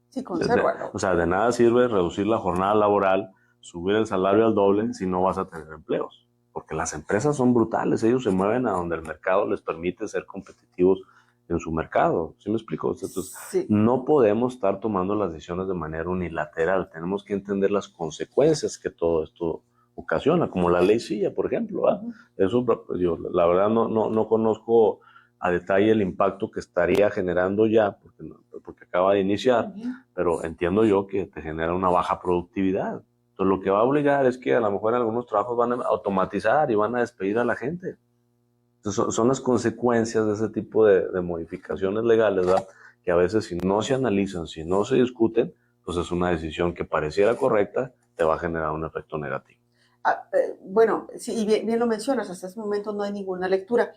Sí, consérvalo. O sea, de nada sirve reducir la jornada laboral, subir el salario al doble si no vas a tener empleos. Porque las empresas son brutales, ellos se mueven a donde el mercado les permite ser competitivos en su mercado. ¿Sí me explico? Entonces, no podemos estar tomando las decisiones de manera unilateral, tenemos que entender las consecuencias que todo esto ocasiona, como la ley Silla, por ejemplo. Eso, yo, la verdad, no conozco a detalle el impacto que estaría generando ya, porque acaba de iniciar, pero entiendo yo que te genera una baja productividad. Entonces, lo que va a obligar es que a lo mejor en algunos trabajos van a automatizar y van a despedir a la gente. Entonces, son las consecuencias de ese tipo de modificaciones legales, ¿verdad? Que a veces si no se analizan, si no se discuten, pues es una decisión que pareciera correcta, te va a generar un efecto negativo. Bueno, sí, bien lo mencionas, hasta este momento no hay ninguna lectura.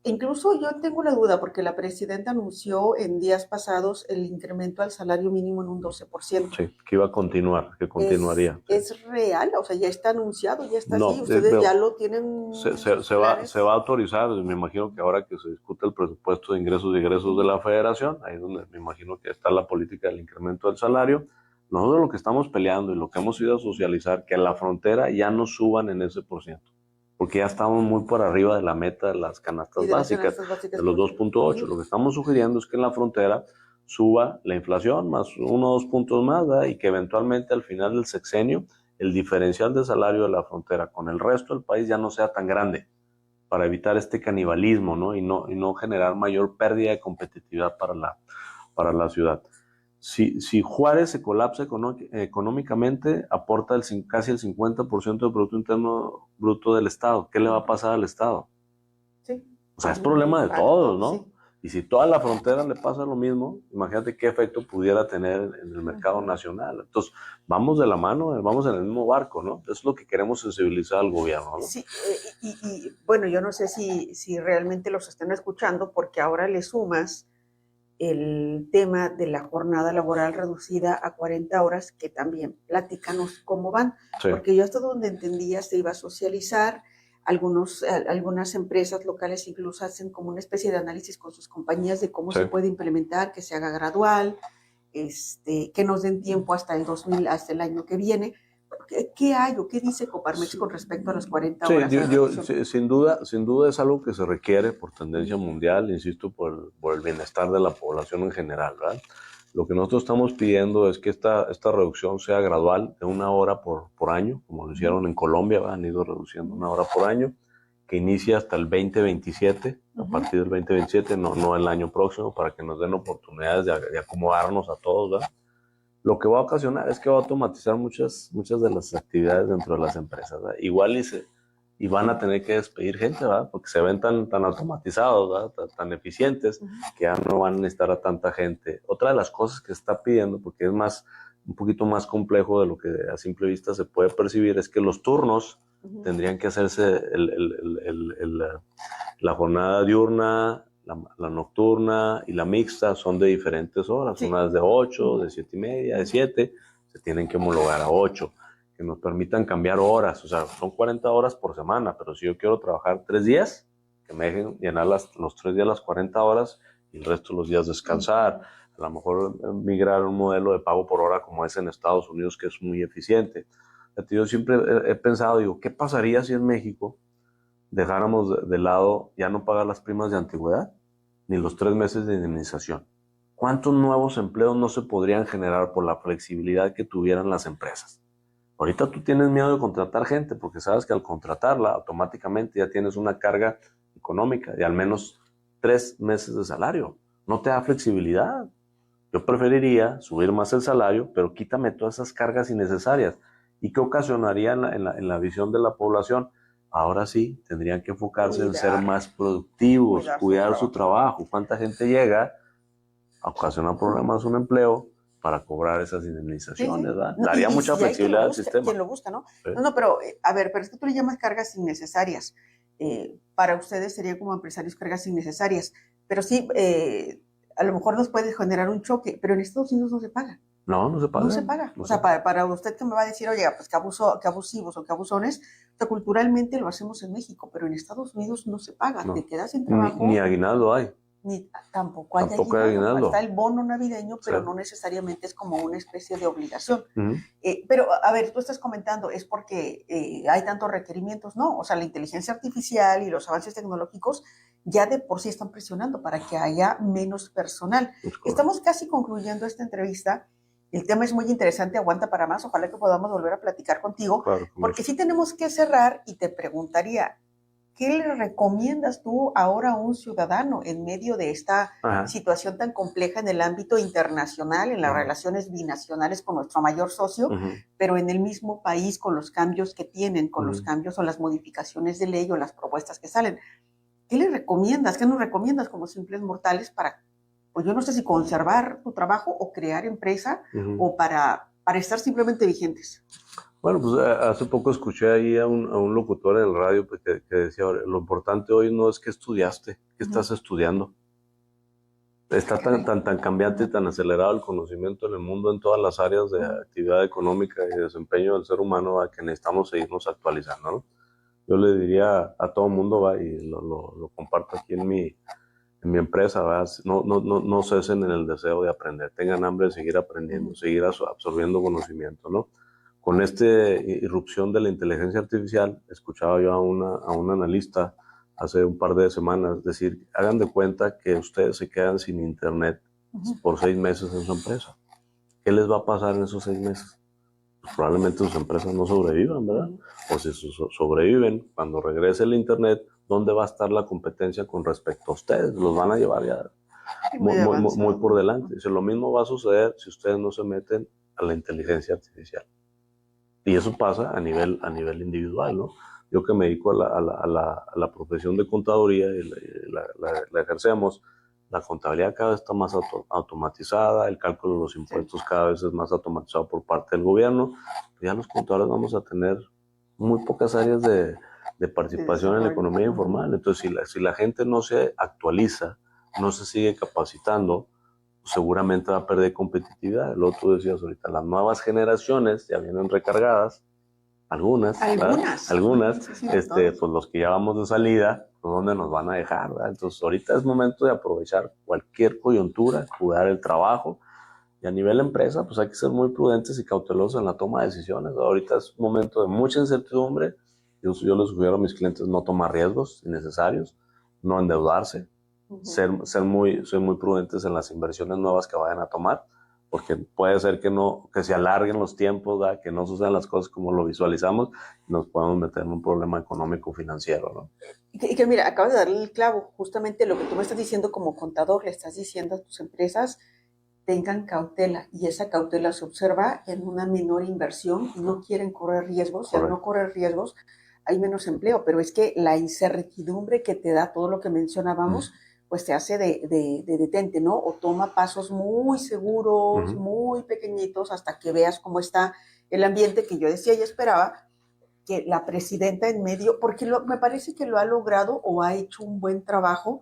Incluso yo tengo la duda porque la presidenta anunció en días pasados el incremento al salario mínimo en un 12%. Sí, que iba a continuar, que continuaría. ¿Es real? O sea, ya está anunciado, ya está así, ustedes ya lo tienen... Se va a autorizar, me imagino que ahora que se discute el presupuesto de ingresos y egresos de la federación, ahí es donde me imagino que está la política del incremento del salario. Nosotros lo que estamos peleando y lo que hemos ido a socializar, que a la frontera ya no suban en ese %, porque ya estamos muy por arriba de la meta de las canastas básicas, de los 2.8. Lo que estamos sugiriendo es que en la frontera suba la inflación más 1 o 2 puntos más, ¿verdad? Y que eventualmente al final del sexenio el diferencial de salario de la frontera con el resto del país ya no sea tan grande, para evitar este canibalismo, ¿no? Y no generar mayor pérdida de competitividad para la ciudad. Si Juárez se colapsa económicamente, aporta casi el 50% del Producto Interno Bruto del Estado. ¿Qué le va a pasar al Estado? Sí. O sea, es problema de todos, ¿no? Sí. Y si toda la frontera le pasa lo mismo, imagínate qué efecto pudiera tener en el mercado nacional. Entonces, vamos de la mano, vamos en el mismo barco, ¿no? Eso es lo que queremos sensibilizar al gobierno, ¿no? Sí, y bueno, yo no sé si realmente los están escuchando, porque ahora le sumas el tema de la jornada laboral reducida a 40 horas, que también platícanos cómo van, porque yo hasta donde entendía se iba a socializar, algunas empresas locales incluso hacen como una especie de análisis con sus compañías de cómo se puede implementar, que se haga gradual, que nos den tiempo hasta el año que viene, ¿Qué hay o qué dice Coparmex con respecto a las 40 Sí, horas? sin duda es algo que se requiere por tendencia mundial, insisto, por el bienestar de la población en general, ¿verdad? Lo que nosotros estamos pidiendo es que esta reducción sea gradual, de 1 hora por año, como lo hicieron en Colombia, ¿verdad? Han ido reduciendo 1 hora por año, que inicie hasta el 2027, a partir del 2027, no el año próximo, para que nos den oportunidades de acomodarnos a todos, ¿verdad? Lo que va a ocasionar es que va a automatizar muchas de las actividades dentro de las empresas, ¿verdad? Igual y van a tener que despedir gente, ¿verdad? Porque se ven tan automatizados, ¿verdad? Tan eficientes, que ya no van a necesitar a tanta gente. Otra de las cosas que se está pidiendo, porque es un poquito más complejo de lo que a simple vista se puede percibir, es que los turnos tendrían que hacerse la jornada diurna, la nocturna y la mixta son de diferentes horas, sí. Unas de 8, de 7:30, de 7, se tienen que homologar a 8, que nos permitan cambiar horas, o sea, son 40 horas por semana, pero si yo quiero trabajar 3 días, que me dejen llenar los 3 días las 40 horas y el resto de los días descansar, a lo mejor migrar a un modelo de pago por hora como es en Estados Unidos, que es muy eficiente. Yo siempre he pensado, digo, ¿qué pasaría si en México dejáramos de lado ya no pagar las primas de antigüedad ni los 3 meses de indemnización? ¿Cuántos nuevos empleos no se podrían generar por la flexibilidad que tuvieran las empresas? Ahorita tú tienes miedo de contratar gente porque sabes que al contratarla automáticamente ya tienes una carga económica de al menos 3 meses de salario. No te da flexibilidad. Yo preferiría subir más el salario, pero quítame todas esas cargas innecesarias. ¿Y qué ocasionaría en la visión de la población? Ahora sí, tendrían que enfocarse en ser más productivos, cuidar su trabajo. ¿Cuánta gente llega a ocasionar problemas un empleo para cobrar esas indemnizaciones? Sí. ¿Verdad? Daría mucha flexibilidad al sistema. Quien lo busca, ¿no? Sí. No, pero a ver, pero es que tú le llamas cargas innecesarias. Para ustedes serían como empresarios cargas innecesarias. Pero sí, a lo mejor nos puede generar un choque, pero en Estados Unidos no se paga. No se paga. No se paga. O sea, para usted que me va a decir, oye, pues que abusivos o que abusones, o sea, culturalmente lo hacemos en México, pero en Estados Unidos no se paga. No. Te quedas sin trabajo. Ni aguinaldo hay. Tampoco hay aguinaldo. Está el bono navideño, pero sí, no necesariamente es como una especie de obligación. Pero, a ver, tú estás comentando, es porque hay tantos requerimientos, ¿no? O sea, la inteligencia artificial y los avances tecnológicos ya de por sí están presionando para que haya menos personal. Estamos casi concluyendo esta entrevista. El tema es muy interesante, aguanta para más. Ojalá que podamos volver a platicar contigo, claro, porque sí tenemos que cerrar y te preguntaría, ¿qué le recomiendas tú ahora a un ciudadano en medio de esta situación tan compleja en el ámbito internacional, en las relaciones binacionales con nuestro mayor socio, pero en el mismo país con los cambios que tienen, con los cambios o las modificaciones de ley o las propuestas que salen? ¿Qué le recomiendas? ¿Qué nos recomiendas como simples mortales para, pues yo no sé si conservar tu trabajo o crear empresa o para estar simplemente vigentes? Bueno, pues hace poco escuché ahí a un locutor en el radio que decía, lo importante hoy no es que estudiaste, que estás estudiando. Está tan cambiante y tan acelerado el conocimiento en el mundo en todas las áreas de actividad económica y desempeño del ser humano a que necesitamos seguirnos actualizando, ¿no? Yo le diría a todo mundo, y lo comparto aquí en mi empresa, ¿verdad? No cesen en el deseo de aprender, tengan hambre de seguir aprendiendo, seguir absorbiendo conocimiento, ¿no? Con esta irrupción de la inteligencia artificial, escuchaba yo a un analista hace un par de semanas decir, hagan de cuenta que ustedes se quedan sin internet por 6 meses en su empresa. ¿Qué les va a pasar en esos 6 meses? Pues probablemente sus empresas no sobrevivan, ¿verdad? O si sobreviven, cuando regrese el internet, ¿dónde va a estar la competencia con respecto a ustedes? Los van a llevar ya muy por delante. Dice, lo mismo va a suceder si ustedes no se meten a la inteligencia artificial. Y eso pasa a nivel individual, ¿no? Yo que me dedico a la profesión de contaduría y la ejercemos, la contabilidad cada vez está más automatizada, el cálculo de los impuestos cada vez es más automatizado por parte del gobierno. Ya los contadores vamos a tener muy pocas áreas de participación en la economía informal. Entonces, si la gente no se actualiza, no se sigue capacitando, seguramente va a perder competitividad. Lo otro decías ahorita, las nuevas generaciones ya vienen recargadas, algunas, sí, pues los que ya vamos de salida, pues dónde nos van a dejar, ¿verdad? Entonces ahorita es momento de aprovechar cualquier coyuntura, cuidar el trabajo, Y a nivel empresa, pues hay que ser muy prudentes y cautelosos en la toma de decisiones. Ahorita es un momento de mucha incertidumbre. Yo les sugiero a mis clientes no tomar riesgos innecesarios, no endeudarse, ser muy prudentes en las inversiones nuevas que vayan a tomar, porque puede ser que se alarguen los tiempos, ¿verdad? Que no sucedan las cosas como lo visualizamos, y nos podemos meter en un problema económico financiero, ¿no? Y que mira, acabas de darle el clavo, justamente lo que tú me estás diciendo como contador, le estás diciendo a tus empresas, tengan cautela, y esa cautela se observa en una menor inversión, no quieren correr riesgos, y al no correr riesgos hay menos empleo, pero es que la incertidumbre que te da todo lo que mencionábamos, pues te hace de detente, ¿no? O toma pasos muy seguros, muy pequeñitos, hasta que veas cómo está el ambiente, que yo decía y esperaba que la presidenta en medio, porque me parece que lo ha logrado o ha hecho un buen trabajo,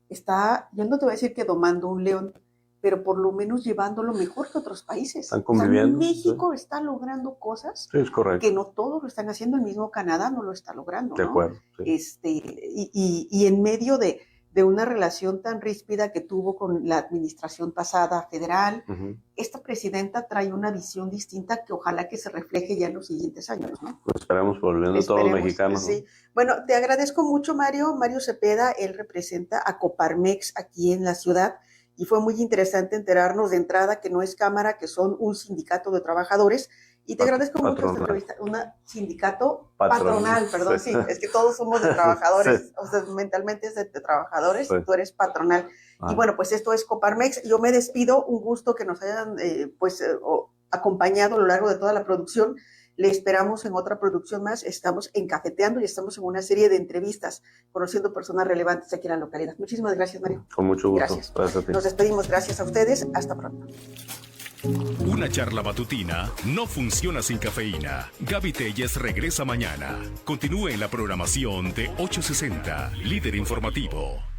yo no te voy a decir que domando un león, pero por lo menos llevándolo mejor que otros países. Están conviviendo. O sea, México está logrando cosas es correcto, que no todos lo están haciendo, el mismo Canadá no lo está logrando, de ¿no? acuerdo. Y en medio de una relación tan ríspida que tuvo con la administración pasada federal, esta presidenta trae una visión distinta que ojalá que se refleje ya en los siguientes años, ¿no? Lo esperamos, volviendo todos los mexicanos, ¿no? Sí. Bueno, te agradezco mucho, Mario Cepeda. Él representa a Coparmex aquí en la ciudad, y fue muy interesante enterarnos de entrada que no es cámara, que son un sindicato de trabajadores. Y te agradezco mucho esta entrevista. Un sindicato patronal, perdón, sí, es que todos somos de trabajadores, o sea, mentalmente es de trabajadores, tú eres patronal. Y bueno, pues esto es Coparmex. Yo me despido, un gusto que nos hayan acompañado a lo largo de toda la producción. Le esperamos en otra producción más. Estamos en Cafeteando y estamos en una serie de entrevistas conociendo personas relevantes aquí en la localidad. Muchísimas gracias, Mario. Con mucho gusto. Gracias a ti. Nos despedimos. Gracias a ustedes. Hasta pronto. Una charla matutina no funciona sin cafeína. Gaby Telles regresa mañana. Continúe en la programación de 860, líder informativo.